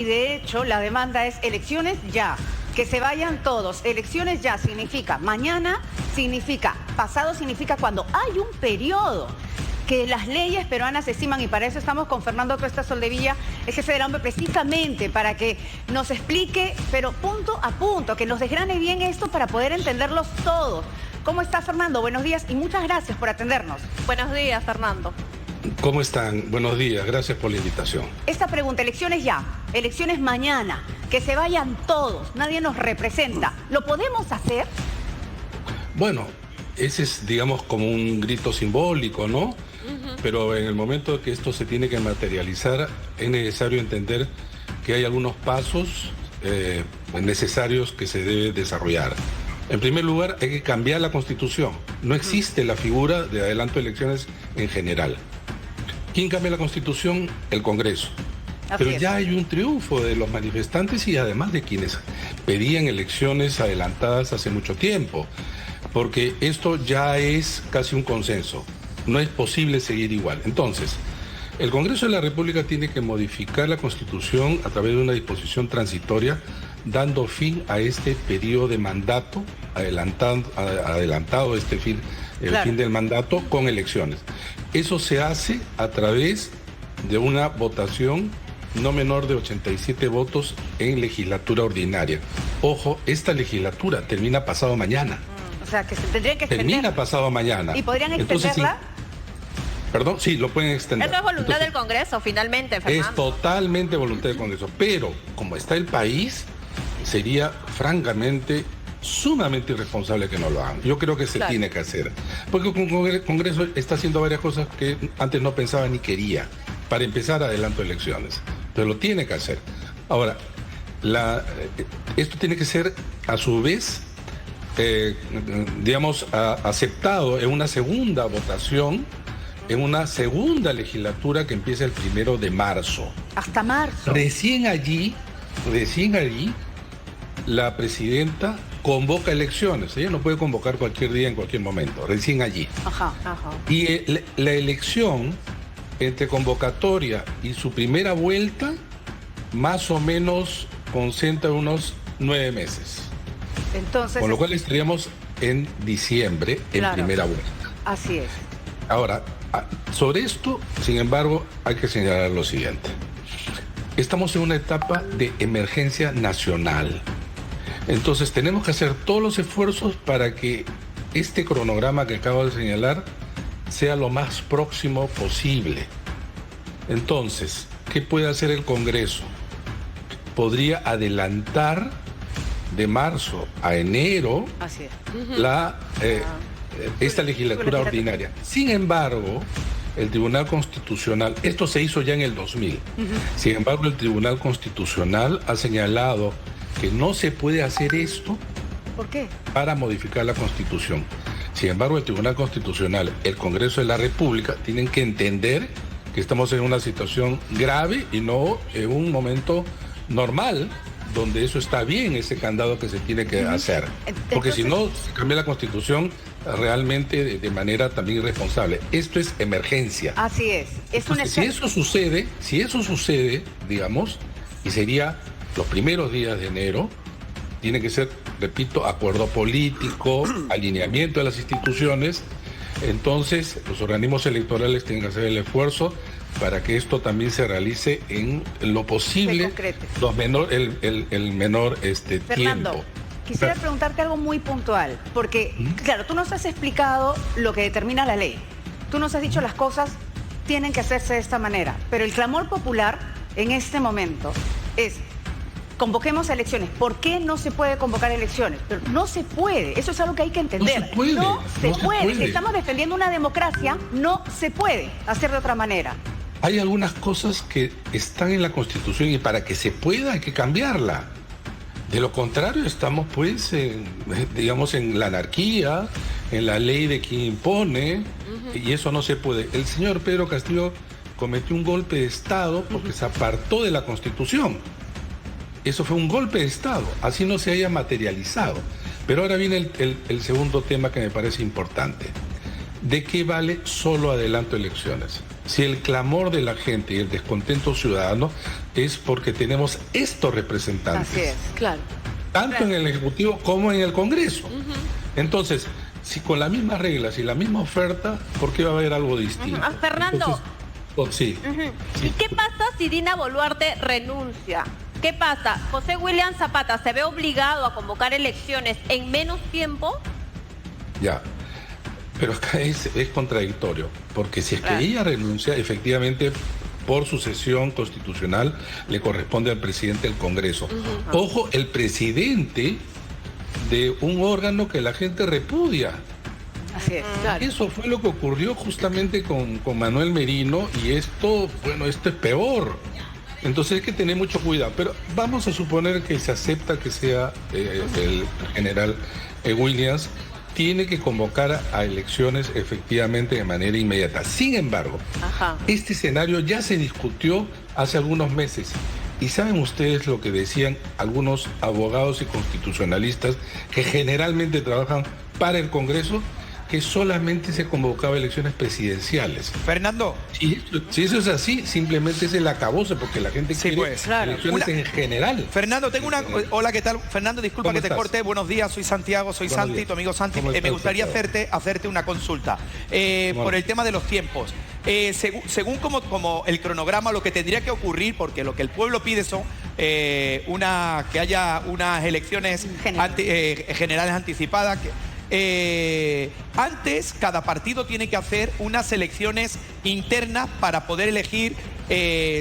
Y de hecho, la demanda es elecciones ya, que se vayan todos. Elecciones ya significa mañana, significa pasado, significa cuando hay un periodo que las leyes peruanas estiman, y para eso estamos con Fernando Cuesta Soldevilla, el jefe del hombre, precisamente para que nos explique, pero punto a punto, que nos desgrane bien esto para poder entenderlos todos. ¿Cómo está, Fernando? Buenos días y muchas gracias por atendernos. Buenos días, Fernando. ¿Cómo están? Buenos días, gracias por la invitación. Esta pregunta, elecciones ya, elecciones mañana, que se vayan todos, nadie nos representa. ¿Lo podemos hacer? Bueno, ese es, digamos, como un grito simbólico, ¿no? Pero en el momento que esto se tiene que materializar, es necesario entender que hay algunos pasos necesarios que se debe desarrollar. En primer lugar, hay que cambiar la Constitución. No existe la figura de adelanto de elecciones en general. ¿Quién cambia la Constitución? El Congreso. Pero ya hay un triunfo de los manifestantes y además de quienes pedían elecciones adelantadas hace mucho tiempo, porque esto ya es casi un consenso. No es posible seguir igual. Entonces, el Congreso de la República tiene que modificar la Constitución a través de una disposición transitoria, dando fin a este periodo de mandato, adelantado el fin del mandato con elecciones. Eso se hace a través de una votación no menor de 87 votos en legislatura ordinaria. Ojo, esta legislatura termina pasado mañana. O sea, que se tendría que extender. Termina pasado mañana. ¿Y podrían extenderla? Perdón, sí, lo pueden extender. Eso es voluntad del Congreso, finalmente, Fernando. Es totalmente voluntad del Congreso. Pero, como está el país, sería francamente sumamente irresponsable que no lo hagan. Yo creo que se tiene que hacer. Porque el Congreso está haciendo varias cosas que antes no pensaba ni quería. Para empezar, adelanto elecciones. Pero lo tiene que hacer. Ahora, esto tiene que ser, a su vez, digamos, aceptado en una segunda votación, en una segunda legislatura que empieza el 1 de marzo. Hasta marzo. Recién allí, la presidenta convoca elecciones. Ella no puede convocar cualquier día en cualquier momento, recién allí. Y la elección, entre convocatoria y su primera vuelta, más o menos concentra unos 9 meses. Entonces, con lo cual estaríamos en diciembre, en primera vuelta. Así es. Ahora, sobre esto, sin embargo, hay que señalar lo siguiente. Estamos en una etapa de emergencia nacional. Entonces, tenemos que hacer todos los esfuerzos para que este cronograma que acabo de señalar sea lo más próximo posible. Entonces, ¿qué puede hacer el Congreso? Podría adelantar de marzo a enero esta legislatura ordinaria. Sin embargo, el Tribunal Constitucional, esto se hizo ya en el 2000, sin embargo el Tribunal Constitucional ha señalado que no se puede hacer esto. ¿Por qué? Para modificar la Constitución. Sin embargo, el Tribunal Constitucional, el Congreso de la República, tienen que entender que estamos en una situación grave y no en un momento normal, donde eso está bien, ese candado que se tiene que hacer. Porque si no, se cambia la Constitución realmente de manera también irresponsable. Esto es emergencia. Así es. Entonces, si eso sucede, digamos, y sería los primeros días de enero, tiene que ser, repito, acuerdo político, alineamiento de las instituciones. Entonces, los organismos electorales tienen que hacer el esfuerzo para que esto también se realice en lo posible, el menor Fernando, tiempo. Quisiera preguntarte algo muy puntual, porque, claro, tú nos has explicado lo que determina la ley. Tú nos has dicho las cosas tienen que hacerse de esta manera, pero el clamor popular en este momento es: convoquemos elecciones. ¿Por qué no se puede convocar elecciones? Pero no se puede. Eso es algo que hay que entender. No se puede. Si estamos defendiendo una democracia, no se puede hacer de otra manera. Hay algunas cosas que están en la Constitución y para que se pueda hay que cambiarla. De lo contrario, estamos pues, digamos, en la anarquía, en la ley de quien impone, y eso no se puede. El señor Pedro Castillo cometió un golpe de Estado porque se apartó de la Constitución. Eso fue un golpe de Estado, así no se haya materializado. Pero ahora viene el segundo tema que me parece importante. ¿De qué vale solo adelanto elecciones? si el clamor de la gente y el descontento ciudadano es porque tenemos estos representantes. Así es. Claro. Tanto en el Ejecutivo como en el Congreso. Entonces, si con las mismas reglas y la misma oferta, ¿por qué va a haber algo distinto? Fernando. Entonces, sí. ¿Y qué pasa si Dina Boluarte renuncia? ¿Qué pasa? ¿José William Zapata se ve obligado a convocar elecciones en menos tiempo? Ya. Pero acá es contradictorio, porque si es que ella renuncia, efectivamente, por sucesión constitucional, le corresponde al presidente del Congreso. Ojo, el presidente de un órgano que la gente repudia. Así es. Claro. Eso fue lo que ocurrió justamente con Manuel Merino, y esto es peor. Entonces hay que tener mucho cuidado. Pero vamos a suponer que se acepta que sea el general Williams, tiene que convocar a elecciones efectivamente de manera inmediata. Sin embargo, este escenario ya se discutió hace algunos meses. ¿Y saben ustedes lo que decían algunos abogados y constitucionalistas que generalmente trabajan para el Congreso? Que solamente se convocaba elecciones presidenciales. Fernando. Si eso es así, simplemente es el acabose, porque la gente quiere elecciones en general. Fernando, tengo una... Hola, ¿qué tal? Fernando, disculpa que te corte. Buenos días, soy Santiago, soy Buenos Santi, días. tu amigo Santi. ¿Cómo Me estás, gustaría Santiago? hacerte una consulta. Por el tema de los tiempos. Según como el cronograma, lo que tendría que ocurrir, porque lo que el pueblo pide son que haya unas elecciones generales anticipadas. Antes, cada partido tiene que hacer unas elecciones internas para poder elegir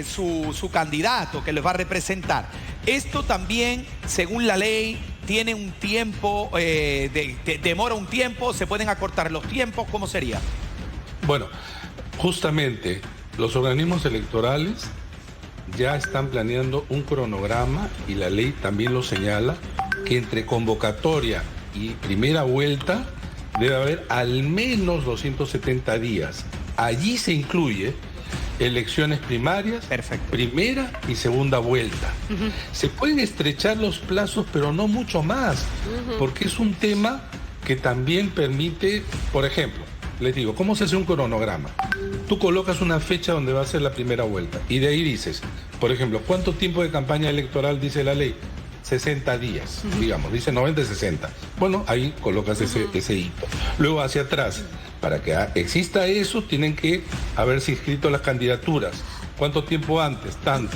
su candidato que les va a representar. Esto también, según la ley, tiene un tiempo, demora un tiempo, se pueden acortar los tiempos, ¿cómo sería? Bueno, justamente los organismos electorales ya están planeando un cronograma, y la ley también lo señala, que entre convocatoria y primera vuelta debe haber al menos 270 días. Allí se incluye elecciones primarias, primera y segunda vuelta. Se pueden estrechar los plazos, pero no mucho más, porque es un tema que también permite, por ejemplo, les digo, ¿cómo se hace un cronograma? Tú colocas una fecha donde va a ser la primera vuelta, y de ahí dices, por ejemplo, ¿cuánto tiempo de campaña electoral dice la ley? 60 días, digamos, dice 90, 60. Bueno, ahí colocas ese hito. Luego hacia atrás, para que exista eso, tienen que haberse inscrito las candidaturas. ¿Cuánto tiempo antes? Tanto.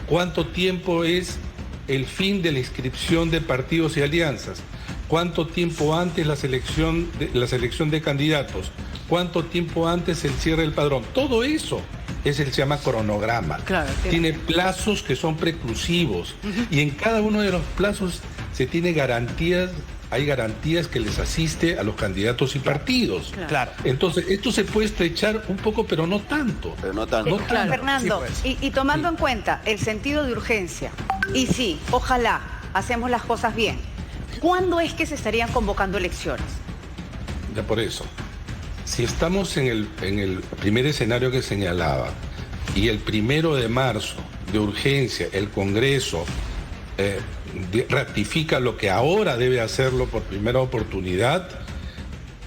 ¿Cuánto tiempo es el fin de la inscripción de partidos y alianzas? ¿Cuánto tiempo antes la selección de candidatos? ¿Cuánto tiempo antes el cierre del padrón? Todo eso se llama cronograma. Claro, tiene plazos que son preclusivos, y en cada uno de los plazos se tiene garantías, hay garantías que les asiste a los candidatos y partidos. Claro. Entonces, esto se puede estrechar un poco, pero no tanto. Fernando, Sí, pues. y tomando en cuenta el sentido de urgencia, y sí, ojalá hacemos las cosas bien, ¿cuándo es que se estarían convocando elecciones? Ya por eso. Si estamos en el primer escenario que señalaba, y el 1 de marzo de urgencia el Congreso ratifica lo que ahora debe hacerlo por primera oportunidad,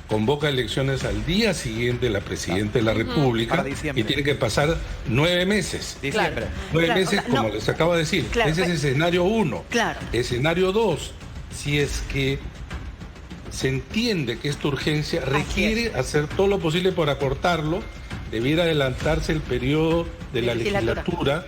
convoca elecciones al día siguiente la Presidenta de la República, y tiene que pasar 9 meses. Diciembre. 9 meses, o sea, como les acabo de decir. Claro, Ese es escenario 1. Claro. Escenario 2, si es que se entiende que esta urgencia requiere hacer todo lo posible por acortarlo, debiera adelantarse el periodo de la legislatura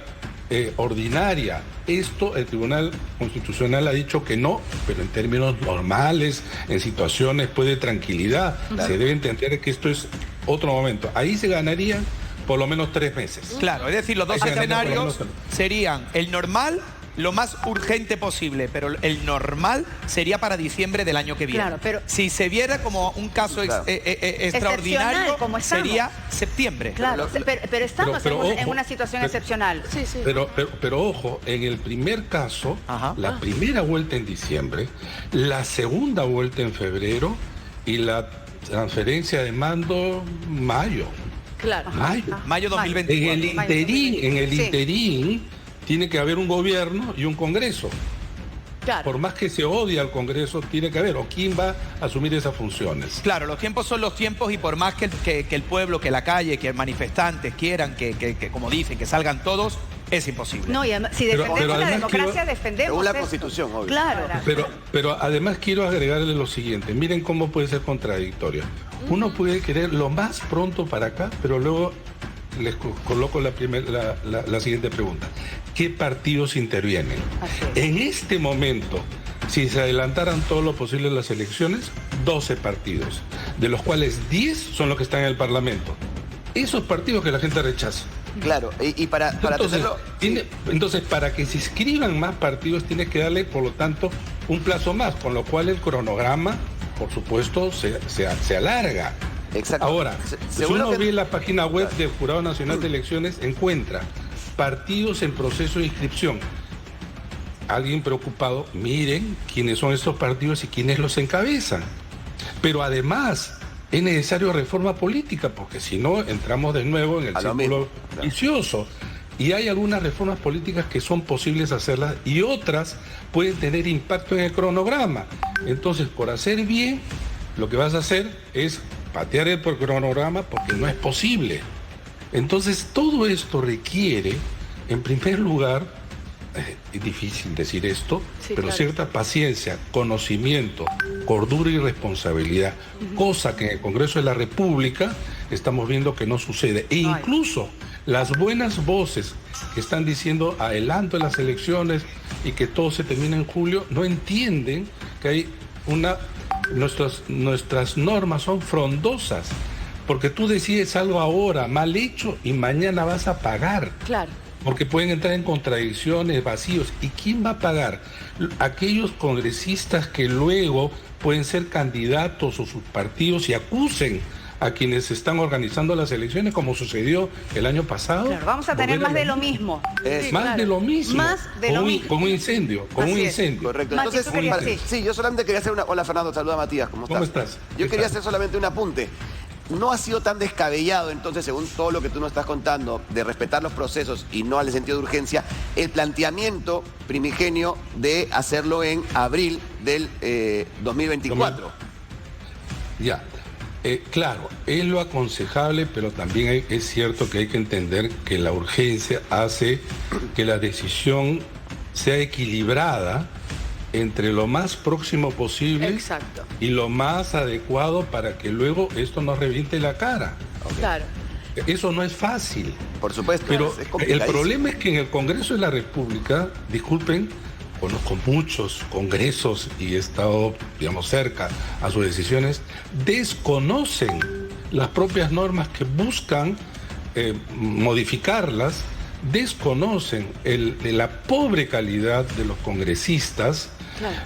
ordinaria. Esto el Tribunal Constitucional ha dicho que no, pero en términos normales, en situaciones de tranquilidad, se debe entender que esto es otro momento. Ahí se ganarían por lo menos 3 meses. Claro, es decir, los dos escenarios serían el normal, lo más urgente posible, pero el normal sería para diciembre del año que viene. Claro, pero si se viera como un caso extraordinario, como estamos. Sería septiembre. Claro, pero estamos pero en ojo, una situación excepcional. Sí, sí. Pero ojo, en el primer caso, la primera vuelta en diciembre, la segunda vuelta en febrero, y la transferencia de mando mayo. Claro. Mayo 2024. En el interín tiene que haber un gobierno y un Congreso. Claro. Por más que se odie al Congreso, tiene que haber, o quién va a asumir esas funciones. Claro, los tiempos son los tiempos y por más que el pueblo, que la calle, que manifestantes quieran, que como dicen, que salgan todos, es imposible. No, y además, si Pero defendemos la además democracia, defendemos Según la esto. Constitución, obvio. Claro. Pero además quiero agregarle lo siguiente, miren cómo puede ser contradictorio. Uno puede querer lo más pronto para acá, pero luego les coloco la siguiente pregunta. ¿Qué partidos intervienen? Así es. En este momento, si se adelantaran todo lo posible las elecciones, 12 partidos, de los cuales 10 son los que están en el Parlamento. Esos partidos que la gente rechaza. Claro, y para tenerlo... Entonces, para que se inscriban más partidos, tienes que darle, por lo tanto, un plazo más, con lo cual el cronograma, por supuesto, se alarga. Exacto. Ahora, si uno ve la página web del Jurado Nacional de Elecciones, encuentra partidos en proceso de inscripción. Alguien preocupado, miren quiénes son estos partidos y quiénes los encabezan. Pero además es necesario reforma política, porque si no entramos de nuevo en el círculo vicioso. Y hay algunas reformas políticas que son posibles hacerlas y otras pueden tener impacto en el cronograma. Entonces, por hacer bien, lo que vas a hacer es patear el cronograma porque no es posible. Entonces, todo esto requiere, en primer lugar, es difícil decir esto, Sí, pero claro. cierta paciencia, conocimiento, cordura y responsabilidad, cosa que en el Congreso de la República estamos viendo que no sucede. E incluso las buenas voces que están diciendo adelanto en las elecciones y que todo se termina en julio, no entienden que hay nuestras normas son frondosas, porque tú decides algo ahora mal hecho y mañana vas a pagar. Claro. Porque pueden entrar en contradicciones, vacíos. ¿Y quién va a pagar? Aquellos congresistas que luego pueden ser candidatos o sus partidos y acusen a quienes están organizando las elecciones, como sucedió el año pasado. Claro, vamos a tener más de lo mismo. Más de lo mismo. Más de lo mismo. Con un incendio, Así es. Correcto. Mati, Entonces, tú querías decir. sí, yo solamente quería hacer una... Hola, Fernando, saluda a Matías, ¿cómo estás? Yo quería hacer solamente un apunte. No ha sido tan descabellado, entonces, según todo lo que tú nos estás contando, de respetar los procesos y no al sentido de urgencia, el planteamiento primigenio de hacerlo en abril del 2024. Ya. Claro, es lo aconsejable, pero también es cierto que hay que entender que la urgencia hace que la decisión sea equilibrada entre lo más próximo posible Exacto. y lo más adecuado para que luego esto no reviente la cara. Claro. Eso no es fácil. Por supuesto, Pero es el complicadísimo. problema es que en el Congreso de la República, disculpen, conozco muchos congresos y he estado, digamos, cerca a sus decisiones, desconocen las propias normas que buscan modificarlas, desconocen la pobre calidad de los congresistas. Claro.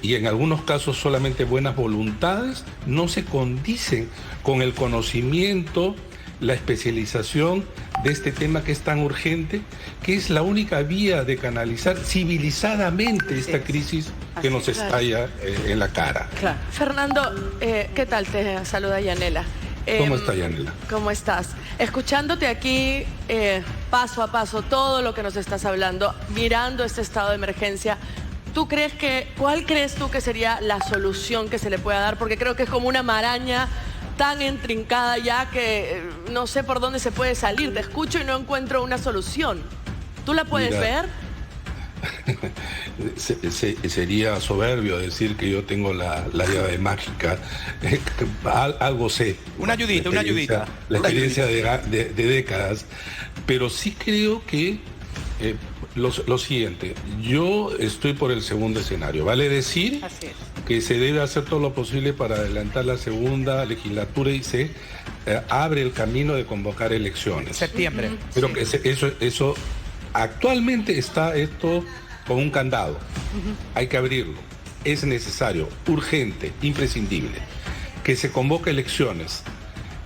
Y en algunos casos solamente buenas voluntades no se condicen con el conocimiento, la especialización de este tema que es tan urgente, que es la única vía de canalizar civilizadamente esta crisis que nos estalla en la cara. Claro. Fernando, ¿qué tal? Te saluda Yanela. ¿Cómo está, Yanela? ¿Cómo estás? Escuchándote aquí paso a paso todo lo que nos estás hablando, mirando este estado de emergencia, ¿cuál crees tú que sería la solución que se le pueda dar? Porque creo que es como una maraña tan intrincada ya que no sé por dónde se puede salir. Te escucho y no encuentro una solución. ¿Tú la puedes ver? Sería soberbio decir que yo tengo la llave mágica. Algo sé. Una ayudita. La experiencia de décadas. Pero sí creo que lo siguiente, yo estoy por el segundo escenario. Vale decir que se debe hacer todo lo posible para adelantar la segunda legislatura y se abre el camino de convocar elecciones. Septiembre. Pero que eso actualmente está esto con un candado. Hay que abrirlo. Es necesario, urgente, imprescindible, que se convoque elecciones,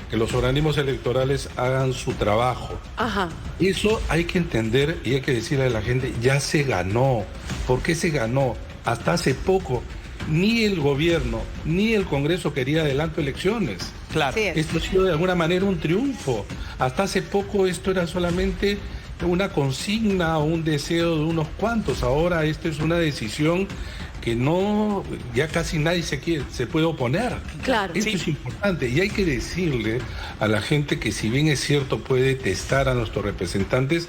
que los organismos electorales hagan su trabajo. Ajá. Eso hay que entender y hay que decirle a la gente, ya se ganó. ¿Por qué se ganó? Hasta hace poco, ni el gobierno, ni el Congreso quería adelanto elecciones. Claro. Sí. Esto ha sido de alguna manera un triunfo. Hasta hace poco esto era solamente una consigna o un deseo de unos cuantos. Ahora esto es una decisión que no, ya casi nadie se puede oponer. Claro. Esto es importante y hay que decirle a la gente que, si bien es cierto puede testar a nuestros representantes,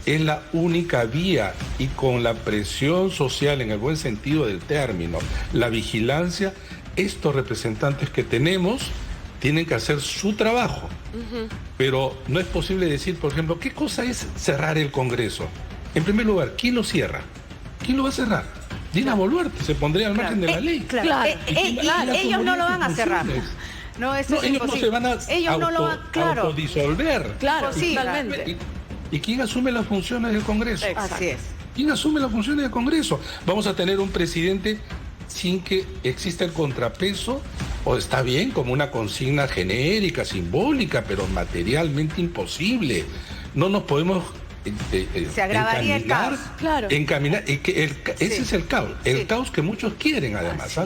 es la única vía, y con la presión social en el buen sentido del término, la vigilancia, estos representantes que tenemos tienen que hacer su trabajo. Pero no es posible decir, por ejemplo, ¿qué cosa es cerrar el Congreso? En primer lugar, ¿quién lo cierra? ¿Quién lo va a cerrar? Dina Boluarte se pondría al margen de la ley. Ellos no lo van a cerrar. No, eso es ellos imposible. no se van a ellos no lo van, autodisolver. Claro, totalmente. ¿Y quién asume las funciones del Congreso? Así es. ¿Quién asume las funciones del Congreso? Vamos a tener un presidente sin que exista el contrapeso, o está bien como una consigna genérica, simbólica, pero materialmente imposible. No nos podemos se agravaría el caos. Claro. Encaminar, ese es el caos. El caos que muchos quieren, además.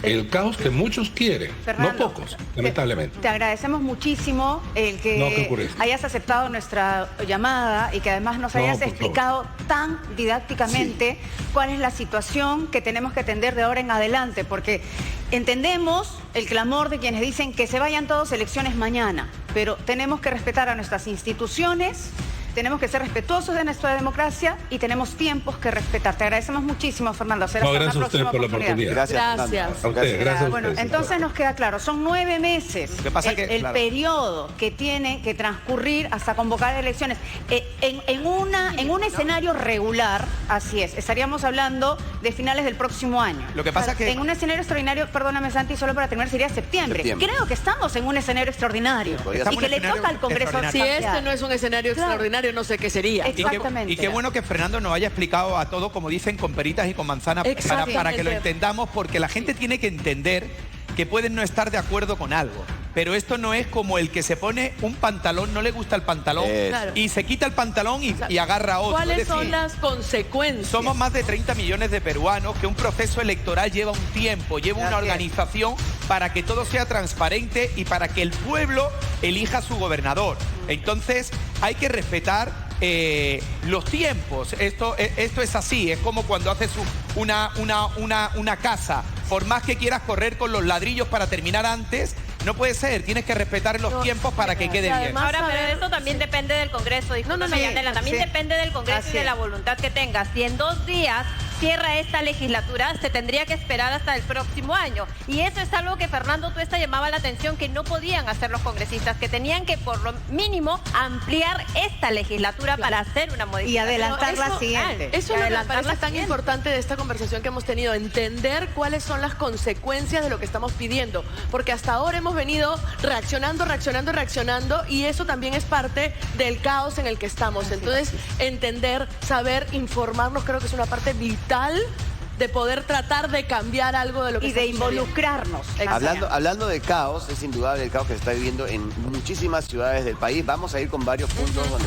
El caos que muchos quieren, Fernando, no pocos, lamentablemente. Te agradecemos muchísimo el que hayas aceptado nuestra llamada y que además nos hayas explicado tan didácticamente cuál es la situación que tenemos que atender de ahora en adelante, porque entendemos el clamor de quienes dicen que se vayan todos elecciones mañana, pero tenemos que respetar a nuestras instituciones, tenemos que ser respetuosos de nuestra democracia y tenemos tiempos que respetar. Te agradecemos muchísimo, Fernando. Gracias a ustedes por la oportunidad. Gracias. A ustedes, gracias a Bueno, ustedes. entonces nos queda claro, son 9 meses el periodo que tiene que transcurrir hasta convocar elecciones. En un escenario regular, así es, estaríamos hablando de finales del próximo año. Lo que pasa que... En un escenario extraordinario, perdóname Santi, solo para terminar, sería septiembre. Creo que estamos en un escenario extraordinario y que le toca al Congreso. Si este no es un escenario extraordinario, no sé qué sería. Exactamente. Y qué bueno que Fernando nos haya explicado a todo, como dicen, con peritas y con manzanas, para que lo entendamos, porque la gente tiene que entender que pueden no estar de acuerdo con algo. Pero esto no es como el que se pone un pantalón, no le gusta el pantalón, y se quita el pantalón y agarra otro. ¿Cuáles son las consecuencias? Somos más de 30 millones de peruanos, que un proceso electoral lleva un tiempo, lleva una organización para que todo sea transparente y para que el pueblo elija a su gobernador. Entonces hay que respetar los tiempos. Esto es así, es como cuando haces una casa. Por más que quieras correr con los ladrillos para terminar antes, no puede ser, tienes que respetar los tiempos para que quede bien. Ahora, pero eso también depende del Congreso, Yanela, también depende del Congreso y de la voluntad que tengas. Si en 2 días cierra esta legislatura, se tendría que esperar hasta el próximo año. Y eso es algo que Fernando Tuesta llamaba la atención, que no podían hacer los congresistas, que tenían que por lo mínimo ampliar esta legislatura para hacer una modificación. Y adelantar la siguiente. Eso es lo que me parece tan importante de esta conversación que hemos tenido, entender cuáles son las consecuencias de lo que estamos pidiendo. Porque hasta ahora hemos venido reaccionando, y eso también es parte del caos en el que estamos. Entonces, entender, saber, informarnos, creo que es una parte vital de poder tratar de cambiar algo de lo que y de involucrarnos. Hablando de caos, es indudable el caos que se está viviendo en muchísimas ciudades del país. Vamos a ir con varios puntos donde